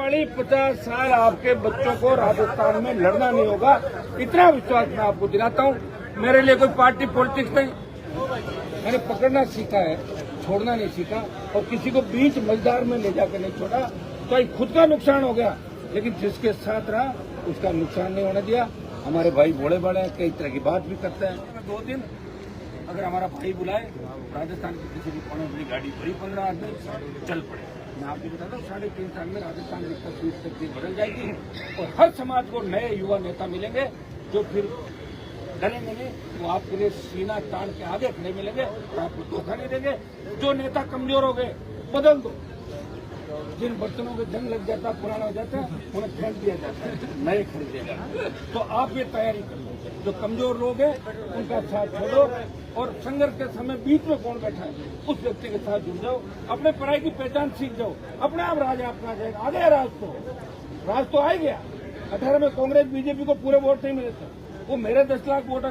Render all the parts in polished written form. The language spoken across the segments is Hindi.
40-50 साल आपके बच्चों को राजस्थान में लड़ना नहीं होगा, इतना विश्वास मैं आपको दिलाता हूँ। मेरे लिए कोई पार्टी पॉलिटिक्स नहीं, मैंने पकड़ना सीखा है, छोड़ना नहीं सीखा, और किसी को बीच मझधार में ले जाकर नहीं छोड़ा। तो खुद का नुकसान हो गया, लेकिन जिसके साथ रहा उसका नुकसान नहीं होने दिया। हमारे भाई बड़े बड़े हैं, कई तरह की बात भी करते हैं। 2 दिन अगर हमारा भाई बुलाए राजस्थान की किसी भी कोने बड़ी गाड़ी भरी 15 आदमी चल पड़े। मैं आपको बताता हूँ 3.5 साल में राजस्थान की तस्वीर बदल जाएगी और हर समाज को नए युवा नेता मिलेंगे जो फिर डरेंगे नहीं, वो आपके लिए सीना तान के आगे खड़े मिलेंगे और आपको धोखा नहीं देंगे। जो नेता कमजोर हो गए बदल दो, जिन बर्तनों के जंग लग जाता पुराना हो जाता है उन्हें फेंक दिया जाता है, नए खरीदेगा। तो आप ये तैयारी कर लो, जो कमजोर लोग हैं उनका साथ छोड़ो और संघर्ष के समय बीच में कौन बैठा है उस व्यक्ति के साथ जुड़ जाओ, अपने पढ़ाई की पहचान सीख जाओ, अपने आप राज आपका आ जाएगा। आ गया राज तो आ गया। 18 में कांग्रेस बीजेपी को पूरे वोट नहीं मिले थे, वो मेरे 10 लाख वोट तो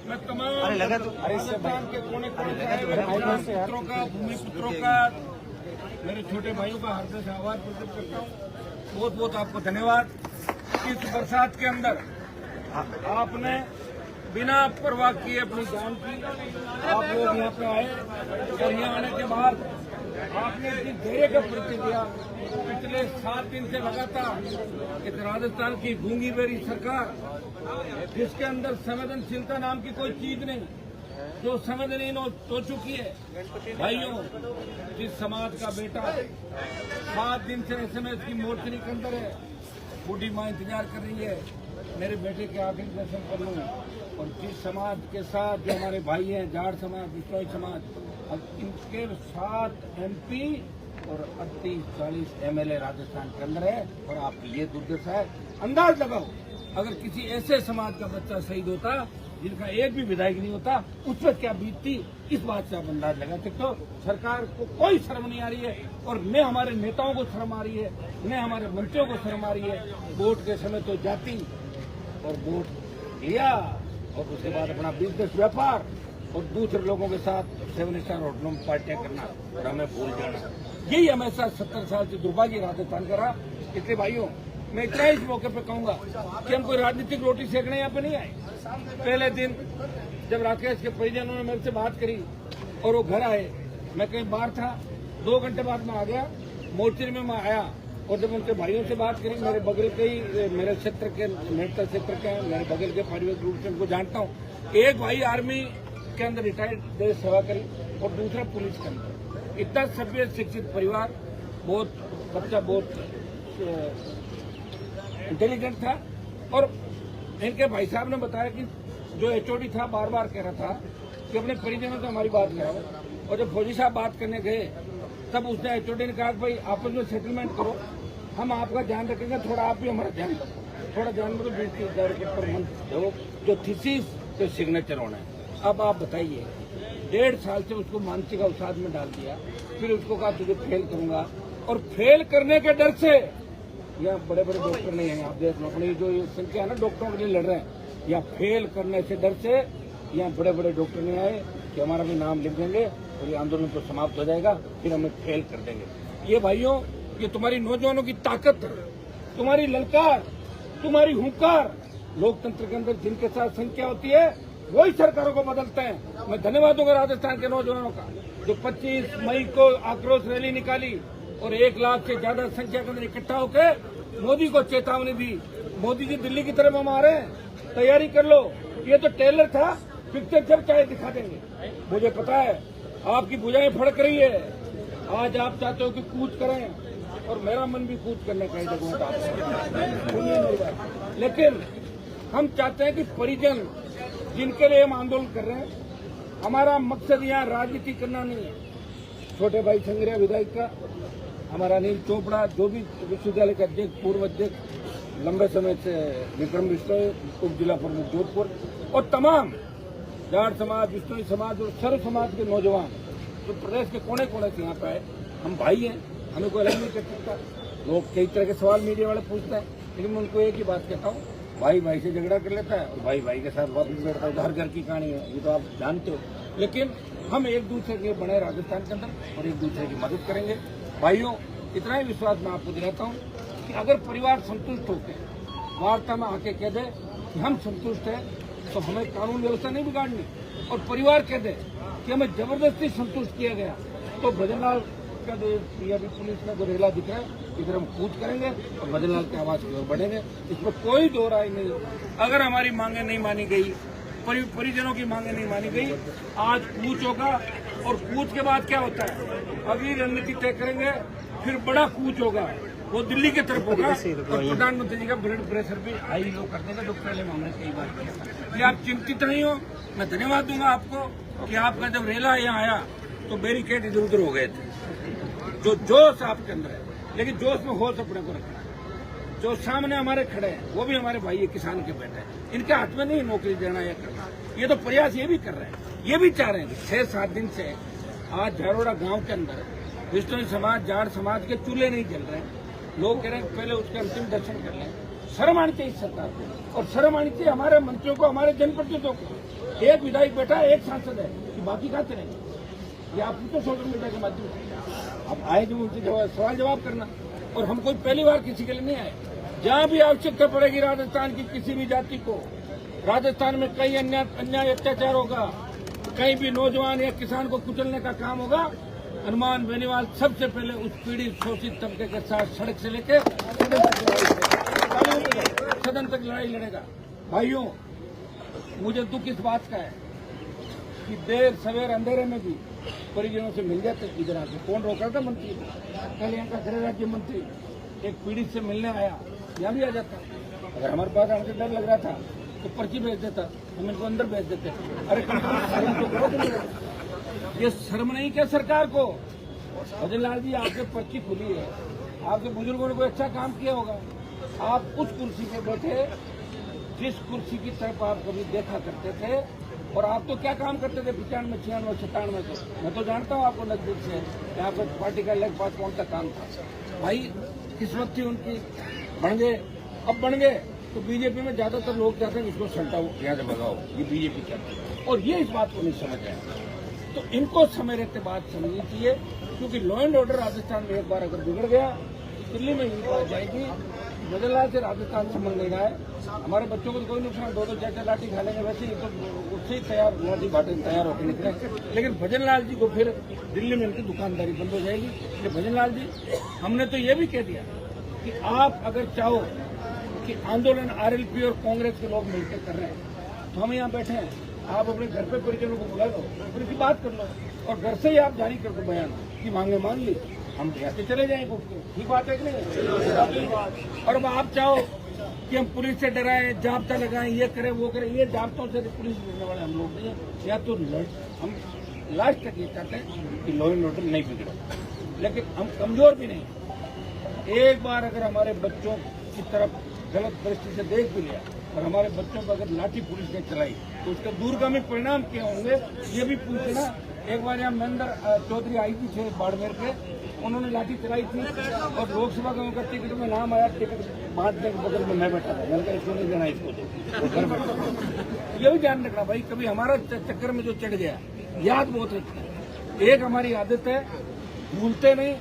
मैं तमाम राजस्थान के कोने पुत्रों का, भूमि पुत्रों का, मेरे छोटे भाइयों का हृदय से आभार प्रकट करता हूँ। बहुत बहुत आपको धन्यवाद। इस बरसात के अंदर आपने बिना परवाह किए अपनी जान की आप लोग यहाँ पे आए और यहाँ आने के बाद आपने इतनी धैर्य का परिचय दिया। पिछले 7 दिन से लगातार एक राजस्थान की गूंगी बेरी सरकार, जिसके अंदर संवेदनशीलता नाम की कोई चीज नहीं, जो संवेदनहीन हो चुकी है। भाइयों, जिस समाज का बेटा 7 दिन से SMS की मोर्चरी के अंदर है, बूढ़ी माँ इंतजार कर रही है मेरे बेटे के आखिरी दर्शन कर लूं, और जिस समाज के साथ जो हमारे भाई हैं, जाट समाज, बिश्नोई समाज, अब इनके 7 MP और 38-40 MLA राजस्थान के अंदर है। और आपकी ये दुर्दशा है। अंदाज लगाओ, अगर किसी ऐसे समाज का बच्चा शहीद होता जिनका एक भी विधायक नहीं होता, उस पर क्या बीतती, इस बात से आप अंदाज लगा सकते हो। सरकार को कोई शर्म नहीं आ रही है, और न हमारे नेताओं को शर्म आ रही है, न हमारे मंत्रियों को शर्म आ रही है। वोट के समय तो जाती और वोट लिया और उसके बाद अपना बिजनेस व्यापार और दूसरे लोगों के साथ 7 स्टार होटलों में पार्टियां करना और हमें भूल जाना, यही हमेशा 70 साल से दुर्भाग्य राजस्थान का रहा। इसलिए भाइयों, मैं इतना इस मौके पे कहूंगा कि हम कोई राजनीतिक रोटी सेकने यहाँ पे नहीं आए। पहले दिन जब राकेश के परिजनों ने मेरे से बात करी और वो घर आए, मैं कहीं बाहर था, 2 घंटे बाद मैं आ गया, मोर्चरी में मैं आया और जब उनके भाइयों से बात करी, मेरे बगल के ही मेरे क्षेत्र के मेरठ क्षेत्र के मेरे बगल के पारिवारिक रूप से उनको जानता हूँ। एक भाई आर्मी के अंदर रिटायर्ड देश सेवा करी और दूसरा पुलिस के अंदर। इतना सभ्य शिक्षित परिवार, बहुत बच्चा बहुत इंटेलिजेंट था। और इनके भाई साहब ने बताया कि जो HOD था बार बार कह रहा था कि अपने परिजनों से हमारी बात कराओ, और जब फौजी साहब बात करने गए तब उसने HOD ने कहा कि भाई आपस में सेटलमेंट करो, हम आपका ध्यान रखेंगे, थोड़ा आप भी हमारा ध्यान रखो। थोड़ा ध्यान में तो 20,000 रुपये पर मंथ जो थीसिस पे सिग्नेचर होना है। अब आप बताइए, 1.5 साल से उसको मानसिक अवसाद में डाल दिया, फिर उसको कहा तुझे फेल करूंगा, और फेल करने के डर से यहाँ बड़े बड़े डॉक्टर नहीं है, आप देख लो अपनी जो संख्या है ना डॉक्टरों के लिए लड़ रहे हैं, या फेल करने से डर से यहाँ बड़े बड़े डॉक्टर नहीं आए कि हमारा भी नाम लिख देंगे और ये आंदोलन तो समाप्त हो जाएगा, फिर हमें फेल कर देंगे। ये भाइयों, ये तुम्हारी नौजवानों की ताकत है, तुम्हारी ललकार, तुम्हारी हुंकार। लोकतंत्र के अंदर जिनके साथ संख्या होती है वही सरकारों को बदलते हैं। मैं धन्यवाद दूंगा राजस्थान के नौजवानों का, जो 25 मई को आक्रोश रैली निकाली और 1 लाख से ज्यादा संख्या के अंदर इकट्ठा होकर मोदी को चेतावनी दी। मोदी जी दिल्ली की तरफ हम आ रहे हैं, तैयारी कर लो। ये तो ट्रेलर था, पिक्चर जब चाहे दिखा देंगे। मुझे पता है आपकी भुजाएं फड़क रही है, आज आप चाहते हो कि कूच करें, और मेरा मन भी कूच करने का ही जगह था, लेकिन हम चाहते हैं कि परिजन जिनके लिए हम आंदोलन कर रहे हैं, हमारा मकसद यहाँ राजनीति करना नहीं है। छोटे भाई संग्रह विधायक का, हमारा अनिल चोपड़ा जो भी विश्वविद्यालय के अध्यक्ष, पूर्व अध्यक्ष लंबे समय से विक्रम बिश्नोई, उप जिला प्रमुख जोधपुर, और तमाम जाट समाज, बिश्नोई समाज और सर्व समाज के नौजवान जो प्रदेश के कोने कोने से यहाँ पे आए। हम भाई हैं, हमें कोई अलग नहीं कर सकता। लोग कई तरह के सवाल मीडिया वाले पूछते हैं, लेकिन मैं उनको एक ही बात कहता हूँ, भाई भाई से झगड़ा कर लेता है और भाई भाई के साथ वापस बैठता है। घर घर की कहानी है, ये तो आप जानते हो। लेकिन हम एक दूसरे के बने राजस्थान के अंदर और एक दूसरे की मदद करेंगे। भाइयों, इतना ही विश्वास मैं आपको दिलाता हूँ कि अगर परिवार संतुष्ट होकर वार्ता में आके कह दे कि हम संतुष्ट हैं, तो हमें कानून व्यवस्था नहीं बिगाड़नी, और परिवार कह दे कि हमें जबरदस्ती संतुष्ट किया गया, तो भजनलाल का अभी पुलिस में जो रेला दिख रहा है, इधर हम कूच करेंगे और भजनलाल की आवाज की ओर बढ़ेंगे। इसमें कोई दो राय नहीं। अगर हमारी मांगे नहीं मानी गई, परिजनों की मांगे नहीं मानी गई, आज कूच होगा, और कूच के बाद क्या होता है, अगली रणनीति तय करेंगे, फिर बड़ा कूच होगा, वो दिल्ली की तरफ होगा, और प्रधानमंत्री जी का ब्लड प्रेशर भी हाई लो कर देगा, जो पहले हमने कई बार किया था। इसलिए आप चिंतित नहीं हो। मैं धन्यवाद दूंगा आपको कि आपका जब रेला यहाँ आया तो बैरिकेड इधर उधर हो गए थे, जो जोश आपके अंदर है, लेकिन जोश में होश अपने को रखना। जो सामने हमारे खड़े हैं वो भी हमारे भाई, किसान के बेटे हैं, इनके हाथ में नहीं नौकरी देना या करना। ये तो प्रयास ये भी कर रहे हैं, ये भी चाह रहे हैं कि 6-7 दिन से आज झारोड़ा गांव के अंदर विष्णु समाज, जाट समाज के चूल्हे नहीं जल रहे हैं। लोग कह रहे हैं पहले उसके अंतिम दर्शन कर लें। शर्म आनी चाहिए सरकार को, और शर्म आनी चाहिए हमारे मंत्रियों को, हमारे जनप्रतिनिधियों को। एक विधायक बैठा है, एक सांसद है, कि बाकी कहाँ से रहेंगे? ये आप तो सोशल मीडिया के माध्यम से आप आए जो उनसे सवाल जवाब करना, और हम कोई पहली बार किसी के लिए नहीं आए। जहाँ भी आवश्यकता पड़ेगी राजस्थान की किसी भी जाति को, राजस्थान में कई अन्याय अत्याचार होगा, कहीं भी नौजवान या किसान को कुचलने का काम होगा, हनुमान बेनीवाल सबसे पहले उस पीड़ित शोषित तबके के साथ सड़क से लेकर सदन तक लड़ाई लड़ेगा। भाइयों, मुझे दुख इस बात का है कि देर सवेर अंधेरे में भी परिजनों से मिल जाते इधर आके। कौन रोका था? मंत्री। कल यहाँ का गृह राज्य मंत्री एक पीड़ित से मिलने आया, यहाँ भी आ जाता। अगर हमारे पास हमसे डर लग रहा था तो पर्ची भेज देता, हम इनको अंदर भेज देते। अरे शर्म तो करो, ये शर्म नहीं क्या सरकार को? भजनलाल जी, आपके पर्ची खुली है, आपके बुजुर्गों ने कोई अच्छा काम किया होगा। आप उस कुर्सी पे बैठे जिस कुर्सी की तरफ आप कभी देखा करते थे, और आप तो क्या काम करते थे 95, 96, 97 में। मैं तो जानता हूँ आपको नजदीक से, यहाँ पर पार्टी का लेग पास कौन सा काम था। भाई किस्मत थी उनकी, बन गए। अब बन गए तो बीजेपी में ज्यादातर लोग चाहते हैं इसको सल्टाओ, यहाँ से भगाओ, ये बीजेपी चाहती है, और ये इस बात को नहीं समझ रहे। तो इनको समय रहते बात समझनी चाहिए, क्योंकि लॉ एंड ऑर्डर राजस्थान में एक बार अगर बिगड़ गया, दिल्ली में ही आ जाएगी। भजनलाल से राजस्थान संबंध नहीं रहा है। हमारे बच्चों को तो कोई नुकसान, 2-2 4-4 लाठी खा लेंगे, वैसे ही तो उससे ही तैयार लाठी बांटे तैयार होकर निकले। लेकिन भजनलाल जी को फिर दिल्ली में उनकी दुकानदारी बंद हो जाएगी। कि भजनलाल जी, हमने तो ये भी कह दिया कि आप अगर चाहो कि आंदोलन आरएलपी और कांग्रेस के लोग मिलकर कर रहे हैं, तो हम यहाँ बैठे हैं, आप अपने घर पे परिजनों को बुला लो, फिर इसकी बात कर लो, और घर से ही आप जारी कर दो बयान की मांगे मान ली, हम ऐसे चले जाएंगे। ठीक बात है कि नहीं? और अब आप चाहो कि हम पुलिस से डराएं, जाब्ता लगाएं, ये करें वो करें, ये जाब्तों से पुलिस लड़ने वाले हम लोग नहीं हैं। या तो हम लास्ट तक ये चाहते हैं कि लॉ एंड ऑर्डर नहीं बिगड़े, लेकिन हम कमजोर भी नहीं। एक बार अगर हमारे बच्चों की तरफ गलत दृष्टि से देख भी लिया और हमारे बच्चों पर अगर लाठी पुलिस ने चलाई, तो उसके दूरगामी परिणाम क्या होंगे ये भी पूछना। एक बार यहाँ महेंद्र चौधरी आई थी बाड़मेर के, उन्होंने लाठी चलाई थी और लोकसभा का उनका टिकट में नाम आया, टिकट बांटने के बगल में मैं बैठा था। मैंने कहा इसको नहीं देना, इसको दो, घर बैठा। ये भी ध्यान रखना भाई, कभी हमारा चक्कर में जो चढ़ गया, याद बहुत रखना है। एक हमारी आदत है, भूलते नहीं।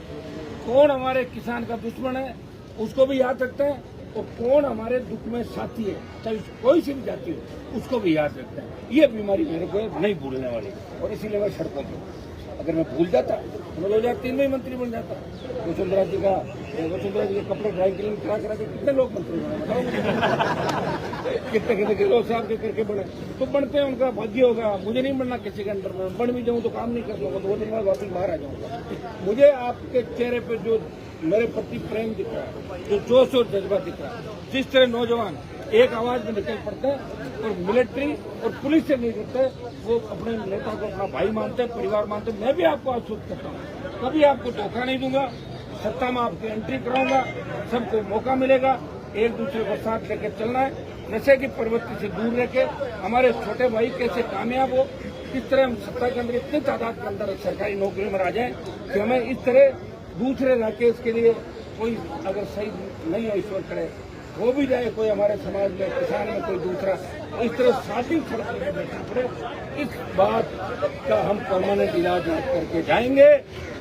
कौन हमारे किसान का दुश्मन है उसको भी याद रखते हैं, और कौन हमारे दुख में साथी है, चाहे कोई सी भी जाति हो, उसको भी याद रखते हैं। ये बीमारी मेरे को नहीं भूलने वाली, और इसीलिए मैं सड़कों पर, अगर मैं भूल जाता तो मैं 2003 में ही मंत्री बन जाता। वसुंधरा जी के कपड़े ड्राई क्लीन करा के कितने लोग मंत्री बने, कितने लोग साहब के करके बने। तो बनते हैं, उनका भाग्य होगा। मुझे नहीं बनना किसी के अंडर में, बन भी जाऊँ तो काम नहीं कर लूँगा, 2 दिन बाद वापस बाहर आ जाऊँगा। मुझे आपके चेहरे पर जो मेरे प्रति प्रेम दिख रहा है, जो जोश और जज्बा दिख रहा है, जिस तरह नौजवान एक आवाज में निकल पड़ते हैं और मिलिट्री और पुलिस से नहीं करते, वो अपने नेता को अपना भाई मानते हैं, परिवार मानते हैं। मैं भी आपको आश्वस्त करता हूँ, कभी आपको धोखा नहीं दूंगा। सत्ता में आपकी एंट्री कराऊंगा, सबको मौका मिलेगा, एक दूसरे को साथ लेकर चलना है। नशे की प्रवृत्ति से दूर रह के हमारे छोटे भाई कैसे कामयाब हो, किस तरह हम सत्ता के अंदर इतनी तादाद के अंदर सरकारी नौकरी में आ जाए कि हमें इस तरह दूसरे राकेश के लिए कोई अगर सही नहीं है, ईश्वर करे हो भी जाए कोई हमारे समाज में, किसान में कोई दूसरा, इस तरह साथी सड़क पर बैठना पड़े। इस बात का हम परमानेंट इलाज करके जाएंगे।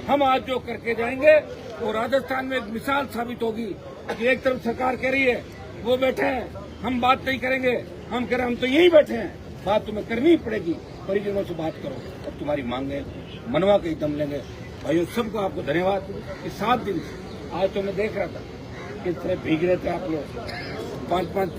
हम आज जो करके जाएंगे वो राजस्थान में एक मिसाल साबित होगी कि एक तरफ सरकार कह रही है वो बैठे हैं, हम बात नहीं करेंगे, हम कह रहे हैं हम तो यही बैठे हैं, बात तुम्हें करनी ही पड़ेगी, परिजनों से बात करो और तुम्हारी मांगे मनवा के ही दम लेंगे। भाइयों सबको आपको धन्यवाद कि 7 दिन से आज तो मैं देख रहा था किस तरह भीग रहे थे आप लोग, 5-5,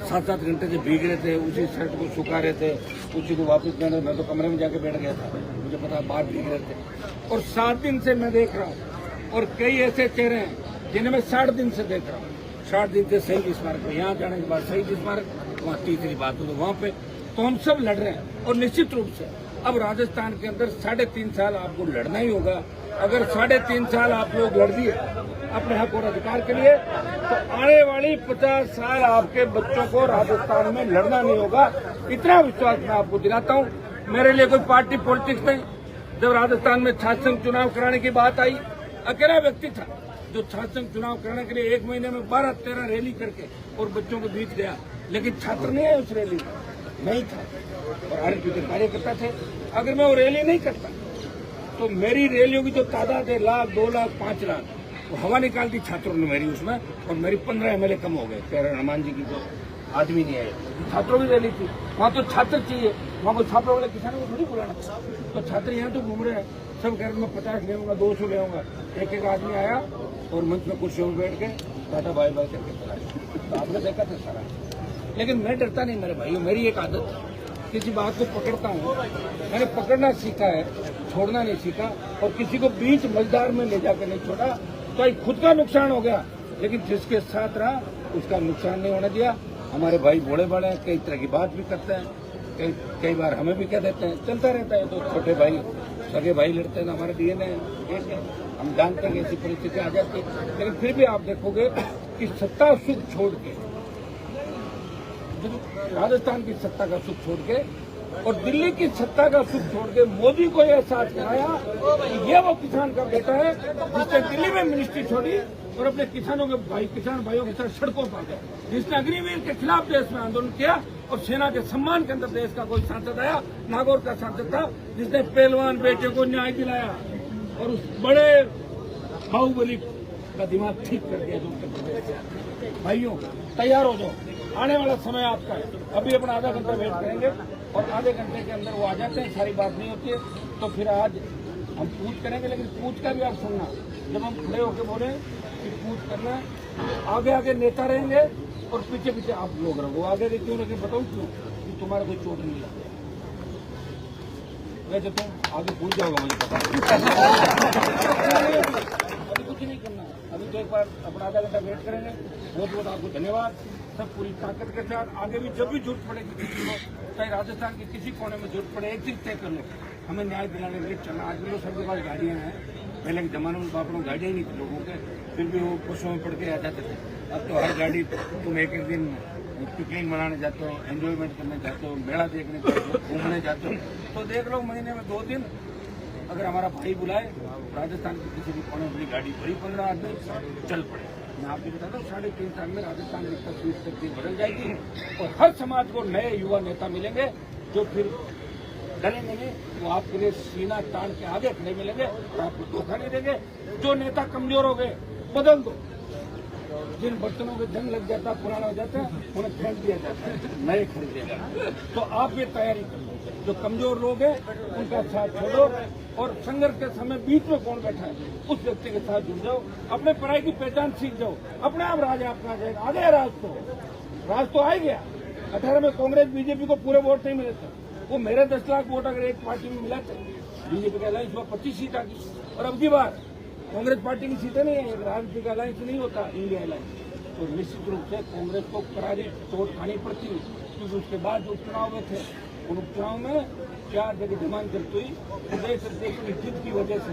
7-7 घंटे से भीग रहे थे, उसी शर्ट को सुखा रहे थे, उसी को वापस पहने। मैं तो कमरे में जाके बैठ गया था, मुझे पता बाहर भीग रहे थे। और 7 दिन से मैं देख रहा हूँ और कई ऐसे चेहरे हैं जिन्हें मैं 60 दिन से देख रहा हूँ। 60 दिन से शहीद स्मारक पे यहाँ जाने के बाद शहीद स्मारक, वहाँ तीसरी बात हो तो वहाँ पे, तो हम सब लड़ रहे हैं। और निश्चित रूप से अब राजस्थान के अंदर 3.5 साल आपको लड़ना ही होगा। अगर 3.5 साल आप लोग लड़ दिए अपने हक और अधिकार के लिए, तो आने वाली 50 साल आपके बच्चों को राजस्थान में लड़ना नहीं होगा। इतना विश्वास मैं आपको दिलाता हूँ। मेरे लिए कोई पार्टी पॉलिटिक्स नहीं। जब राजस्थान में छात्र संघ चुनाव कराने की बात आई, अकेला व्यक्ति था जो छात्र संघ चुनाव कराने के लिए 1 महीने में 12-13 रैली करके और बच्चों के बीच गया, लेकिन छात्र नहीं आए उस रैली में, नहीं था और आरएसपी के कार्यकर्ता थे। अगर मैं वो रैली नहीं करता तो मेरी रैलियों की जो तादाद है 1 लाख, 2 लाख, 5 लाख, वो हवा निकाल दी छात्रों ने मेरी उसमें, और मेरी 15 एमएलए कम हो गए। कह रहे हनुमान जी की तो आदमी नहीं आए, छात्रों की रैली थी, वहाँ तो छात्र चाहिए, वहाँ को छात्रों वाले किसानों को थोड़ी बुलाना। तो छात्र यहाँ तो घूम रहे हैं, सब कह रहे मैं 50 ले आऊंगा, 200 ले आऊंगा। एक आदमी आया और मंच में कुर्सियों में बैठ के टाटा बाय बाय करके चला गया। तो आपने देखा था सारा। लेकिन मैं डरता नहीं मेरे भाइयों, मेरी एक आदत है, किसी बात को पकड़ता हूँ। मैंने पकड़ना सीखा है, छोड़ना नहीं सीखा, और किसी को बीच मझधार में ले जाकर नहीं छोड़ा। तो खुद का नुकसान हो गया, लेकिन जिसके साथ रहा उसका नुकसान नहीं होने दिया। हमारे भाई बड़े बड़े हैं, कई तरह की बात भी करते हैं, कई बार हमें भी कह देते हैं, चलता रहता है। तो छोटे भाई सगे भाई लड़ते हैं, हमारे डीएनए एक है, हम जानते हैं कि ऐसी परिस्थिति आ जाती है। लेकिन फिर भी आप देखोगे कि सत्ता सुख छोड़ के, राजस्थान की सत्ता का सुख छोड़ के और दिल्ली की सत्ता का सुख छोड़ के मोदी को यह एहसास कराया कि ये वो किसान का बेटा है जिसने दिल्ली में मिनिस्ट्री छोड़ी और अपने किसानों के भाई, किसान भाइयों के साथ सड़कों पर गए, जिसने अग्निवीर के खिलाफ देश में आंदोलन किया और सेना के सम्मान के अंदर देश का कोई सांसद आया, नागौर का सांसद था, जिसने पहलवान बेटे को न्याय दिलाया और उस बड़े बाहुबली का दिमाग ठीक कर दिया जो उत्तर प्रदेश से। भाइयों तैयार हो जाओ, आने वाला समय आपका है। अभी अपना आधा घंटा वेट करेंगे और आधे घंटे के अंदर वो आ जाते हैं, सारी बात नहीं होती है। तो फिर आज हम पूछ करेंगे, लेकिन पूछ का भी आप सुनना, जब हम खड़े होकर बोले कि पूछ करना, आगे आगे नेता रहेंगे और पीछे पीछे आप लोग रहो। आगे भी क्यों रखें बताऊँ क्यों? कि तुम्हारा कोई चोट नहीं लगे। वैसे तुम आगे पूछ जाओगे, मुझे पता अभी कुछ नहीं करना। अभी तो एक बार अपना आधा घंटा वेट करेंगे। बहुत बहुत आपको धन्यवाद। सब पूरी ताकत के साथ आगे भी जब भी जरूरत पड़ेगी किसी को, चाहे राजस्थान के किसी कोने में जरूरत पड़े, एक चीज तय कर लो, हमें न्याय दिलाने के लिए चलना। आज भी लोग सबके पास गाड़ियां हैं, पहले के जमाने में बापड़ों गाड़ियां ही नहीं थी लोगों के, फिर भी वो बसों में पढ़ के आ जाते थे। अब तो हर गाड़ी तुम एक दिन पिकनिक मनाने जाते हो, एंजॉयमेंट करने जाते हो, मेला देखने जाते हो, घूमने जाते हो। तो देख लो महीने में 2 दिन अगर हमारा भाई बुलाए राजस्थान के किसी भी कोने में गाड़ी भरी 15 आदमी चल पड़े। मैं आपको बताता हूँ 3.5 साल में राजस्थान की तस्वीर बदल जाएगी और हर समाज को नए युवा नेता मिलेंगे जो फिर डरेंगे नहीं, वो आपके लिए सीना तान के आगे खड़े मिलेंगे और आपको धोखा नहीं देंगे। जो नेता कमजोर हो गए बदल दो, जिन बर्तनों के जंग लग जाता पुराना हो जाता है उन्हें फेंक दिया जाता है, नए खरीदे जाते हैं। तो आप ये तैयारी कर लो, जो कमजोर लोग हैं उनका साथ छोड़ो और संघर्ष के समय बीच में कौन बैठा है उस व्यक्ति के साथ जुड़ जाओ, अपने पढ़ाई की पहचान सीख जाओ, अपने आप राज आपका आ जाएगा। आ गया राज तो आ गया। 18 में कांग्रेस बीजेपी को पूरे वोट नहीं मिले थे, वो मेरे 10 लाख वोट अगर एक पार्टी में मिला थे, बीजेपी का अलायंस 25 सीट आ गई और अब की बार कांग्रेस पार्टी की सीटें नहीं है, राजनीति का अलायंस नहीं होता इंडिया अलायंस। तो निश्चित रूप से कांग्रेस को करारी चोट खानी पड़ती क्योंकि उसके बाद जो उपचुनाव में थे उन उपचुनाव में 4 जगह डिमांड करती हुई प्रदेश अध्यक्ष की जिद की वजह से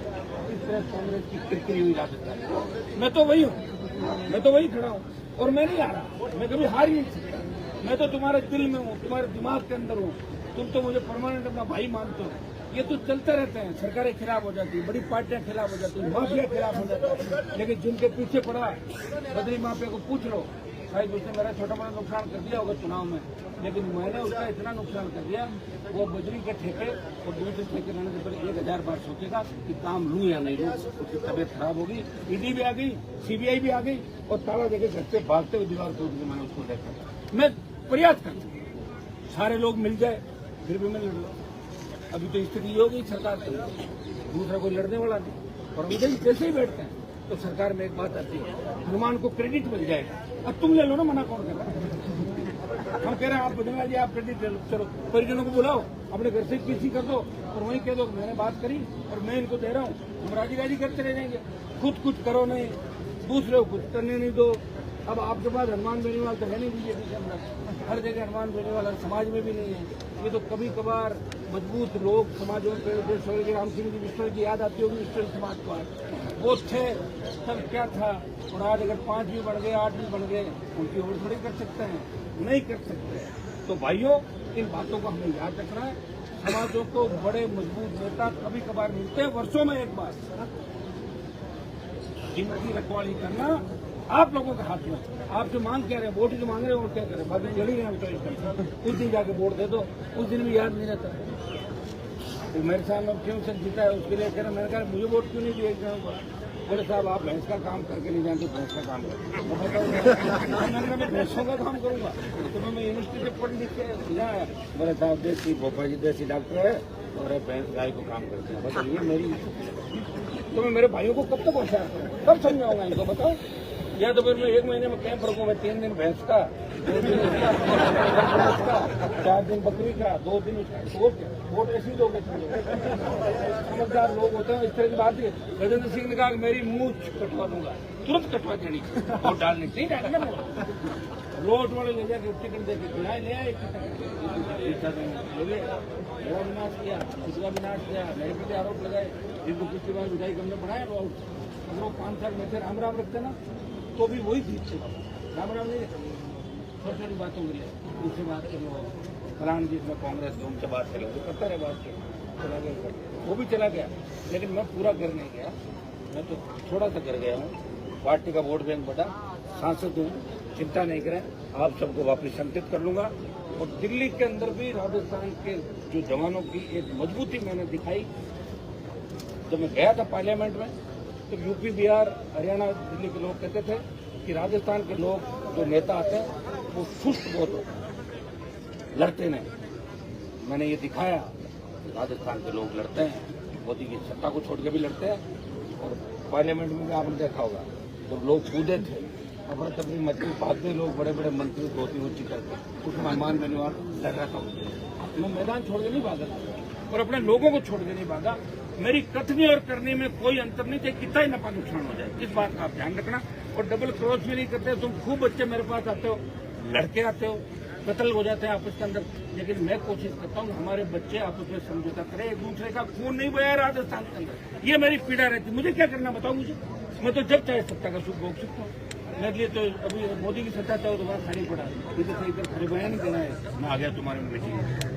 इस तरह कांग्रेस की किरकिरी हुई राजस्थान। मैं तो वही हूँ, मैं तो वही खड़ा हूँ और मैं नहीं आ रहा, मैं कभी हार ही नहीं सकता। मैं तो तुम्हारे दिल में हूँ, तुम्हारे दिमाग के अंदर हूँ, तुम तो मुझे परमानेंट अपना भाई मानते हो। ये तो चलते रहते हैं, सरकारें खिलाफ हो जाती है, बड़ी पार्टियां खिलाफ हो जाती है, माफिया खिलाफ हो जाता है, लेकिन जिनके पीछे पड़ा बदरी माफिया को पूछ लो, शायद उसने मेरा छोटा मोटा नुकसान कर दिया होगा चुनाव में, लेकिन मैंने उसका इतना नुकसान कर दिया, वो बजरी के ठेके और दूसरे ठेके लेने से पहले 1000 बार सोचेगा कि काम लूं या नहीं लूं। उसकी तबीयत खराब होगी, ईडी भी आ गई, सीबीआई भी आ गई और ताला देके घर से भागते हुए दीवार तोड़ के मैंने उसको देखा। मैं प्रयास करता सारे लोग मिल जाए फिर भी मैं लड़ लूं। अभी तो स्थिति ये हो गई सरकार की, दूसरा कोई लड़ने वाला नहीं, और हम जैसे ही बैठते हैं तो सरकार में एक बात आती है, हनुमान को क्रेडिट मिल जाएगा। अब तुम ले लो ना, मना कौन कर रहा है? हम कह रहे हैं आप बदलवा जी, आप क्रेडिट ले लो, चलो परिजनों को बुलाओ, अपने घर से पीसी कर दो और वहीं कह दो मैंने बात करी और मैं इनको दे रहा हूँ, हम राजी राजी करते रह जाएंगे। खुद कुछ करो नहीं, दूसरे को कुछ करने नहीं दो। अब आपके पास हनुमान बेनीवाल तो है नहीं बीजेपी के अंदर, हर जगह हनुमान बेनीवाल समाज में भी नहीं है। ये तो कभी कभार मजबूत लोग समाजों में राम सिंह जी विश्व की याद आती होगी, विश्व समाज को वो थे तब क्या था, और आज अगर 5 भी बढ़ गए 8 भी बढ़ गए, उनकी और थोड़ी कर सकते हैं, नहीं कर सकते। तो भाइयों, इन बातों को हमें याद रखना है। समाजों को बड़े मजबूत नेता कभी कभार मिलते हैं, वर्षों में एक बार। जिनकी रखवाली करना आप लोगों के हाथ में। आप जो मांग कह रहे हैं, वोट जो मांग रहे हैं, वो क्या करें, बाकी जड़ी रहे हैं, उस दिन जाके वोट दे दो, उस दिन भी याद नहीं रहता। तो मेरे साथ लोग क्यों से जीता है उसके लिए कह रहे, मैंने कहा मुझे वोट क्यों नहीं दिए? बोले साहब आप भैंस का काम करके नहीं जानते, भैंस का काम करो। मैंने कहा मैं भैंसों का काम करूंगा, तो मैं यूनिवर्सिटी से पढ़ लिख के आया। बोले साहब देसी भोपा जी देसी डॉक्टर है और भैंस गाय को काम करते हैं। बताइए मेरी, तो मैं मेरे भाइयों को कब तक होशियार करूँ, कब समझाऊंगा इनको, बताओ? या तो फिर मैं 1 महीने में कैंप रखूँ, मैं 3 दिन भैंस का, 2 दिन इसका, 4 दिन बकरी का, 2 दिन उसका। वोट ऐसी दोगे? समझदार लोग होते हैं, इस तरह की बात है। गजेंद्र सिंह ने कहा मेरी मूंछ कटवा दूंगा, तुरंत कटवा देनी, वोट डालने नहीं डालना। रोड वाले ले जाकर टिकट देके खिलाए, ले आए विनाश किया, खुदका विनाश किया, मेरे पे आरोप लगाए, जिनको पिछली बार विधायक हमने बढ़ाया। अगर वो 5 साल में थे राम राम रखते ना, तो भी वही जीत थे। राम राम नहीं, छोटी छोटी बातों के लिए दूसरी बात के लो, फलान जी में कांग्रेस के उनसे बात करें, तो करता रहे बात चला गया, वो भी चला गया। लेकिन मैं पूरा कर नहीं गया, मैं तो थोड़ा सा कर गया हूँ। पार्टी का वोट बैंक बढ़ा, सांसद हूँ, चिंता नहीं करें, आप सबको वापस संतुलित कर लूंगा। और दिल्ली के अंदर भी राजस्थान के जो जवानों की एक मजबूती मैंने दिखाई। जब मैं गया था पार्लियामेंट में, तो यूपी, बिहार, हरियाणा, दिल्ली के लोग कहते थे कि राजस्थान के लोग जो नेता आते हैं वो सुस्त बहुत होते हैं, लड़ते नहीं। मैंने ये दिखाया, राजस्थान के लोग लड़ते हैं, मोदी की सत्ता को छोड़ के भी लड़ते हैं। और पार्लियामेंट में भी आपने देखा होगा, तो लोग कूदे थे, और तभी मंत्री भागते लोग, बड़े बड़े मंत्री धोती ऊंची करके, उसमें हनुमान बेनीवाल लड़ रहा था। मैं मैदान छोड़ के नहीं भागा और अपने लोगों को छोड़ के नहीं भागा। मेरी कथनी और करने में कोई अंतर नहीं, चाहे कितना ही नफा नुकसान हो जाए, इस बात का आप ध्यान रखना। और डबल क्रॉस भी नहीं करते। तुम खूब बच्चे मेरे पास आते हो, लड़के आते हो, कत्ल हो जाते हैं आपस के अंदर, लेकिन मैं कोशिश करता हूँ हमारे बच्चे आपस में समझौता करें, एक दूसरे का खून नहीं बहाया राजस्थान के अंदर। ये मेरी पीड़ा रहती है। मुझे क्या करना बताओ मुझे, मैं तो जब चाहे सत्ता का सुख भोग सकता हूँ। मेरे लिए तो अभी मोदी की सत्ता चाहो तो बात खाली पड़ा, इधर से इधर खड़े बयान नहीं देना है, मैं आ गया तुम्हारे में बेटी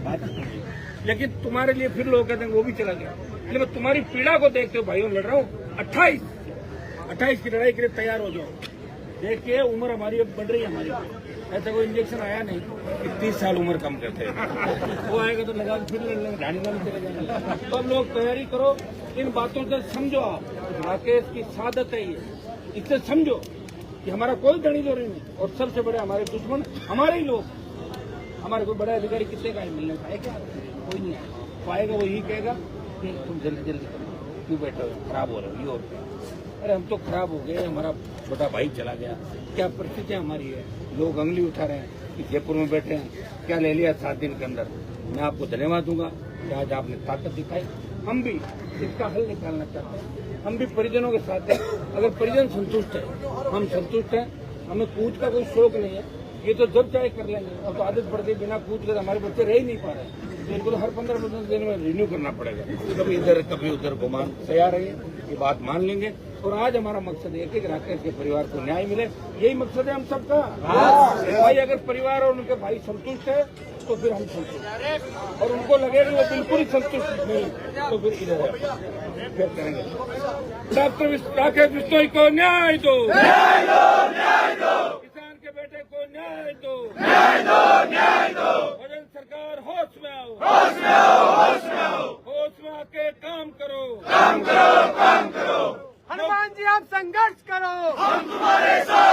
बात नहीं। लेकिन तुम्हारे लिए फिर लोग कहते हैं वो भी चला गया। इसलिए मैं तुम्हारी पीड़ा को देखते हो भाइयों लड़ रहा हूँ। 28 की लड़ाई के लिए तैयार हो जाओ। देखिए उम्र हमारी अब बढ़ रही है, हमारी ऐसा कोई इंजेक्शन आया नहीं कि 30 साल उम्र कम करते हैं। वो आएगा तो लगा फिर ढाणी में चले जाएंगे। तो अब लोग तैयारी करो, इन बातों से समझो। आप राकेश की सादत है ये, इससे समझो कि हमारा कोई दड़ी दोरी नहीं, और सबसे बड़े हमारे दुश्मन हमारे ही लोग। हमारे कोई बड़ा अधिकारी कितने का मिलने पाए क्या? कोई नहीं आएगा। पाएगा वो यही कहेगा कि तुम जल्दी जल्दी करो, क्यों बैठे हो, खराब हो रहे हो, ये हो गया। अरे हम तो खराब हो गए, हमारा छोटा भाई चला गया, क्या परिस्थितियाँ हमारी है। लोग अंगली उठा रहे हैं कि जयपुर में बैठे हैं, क्या ले लिया 7 दिन के अंदर। मैं आपको धन्यवाद दूंगा कि आज आपने ताकत दिखाई। हम भी इसका हल निकालना चाहते हैं, हम भी परिजनों के साथ हैं। अगर परिजन संतुष्ट है, हम संतुष्ट हैं। हमें कूच का कोई शौक नहीं है, ये तो जब चाहे कर लेंगे। अब तो आदत पड़ गई, बिना कूच के हमारे बच्चे रह ही नहीं पा रहे। इनको तो हर 15 दिन में रिन्यू करना पड़ेगा, कभी इधर कभी उधर घुमान। तैयार रहिए, ये बात मान लेंगे। और आज हमारा मकसद है कि राकेश के परिवार को न्याय मिले, यही मकसद है हम सबका। भाई अगर परिवार और उनके भाई संतुष्ट है तो फिर हम संतुष्ट, और उनको लगेगा वो बिल्कुल ही संतुष्ट नहीं तो फिर इधर फिर करेंगे। डॉक्टर राकेश बिश्नोई को न्याय दो, किसान के बेटे को न्याय दो, न्याय दो। भजन सरकार होश में आओ, होश में आओ, होश में आओ। होश में आके काम करो, काम करो, काम करो। हनुमान जी आप संघर्ष करो, हम तुम्हारे साथ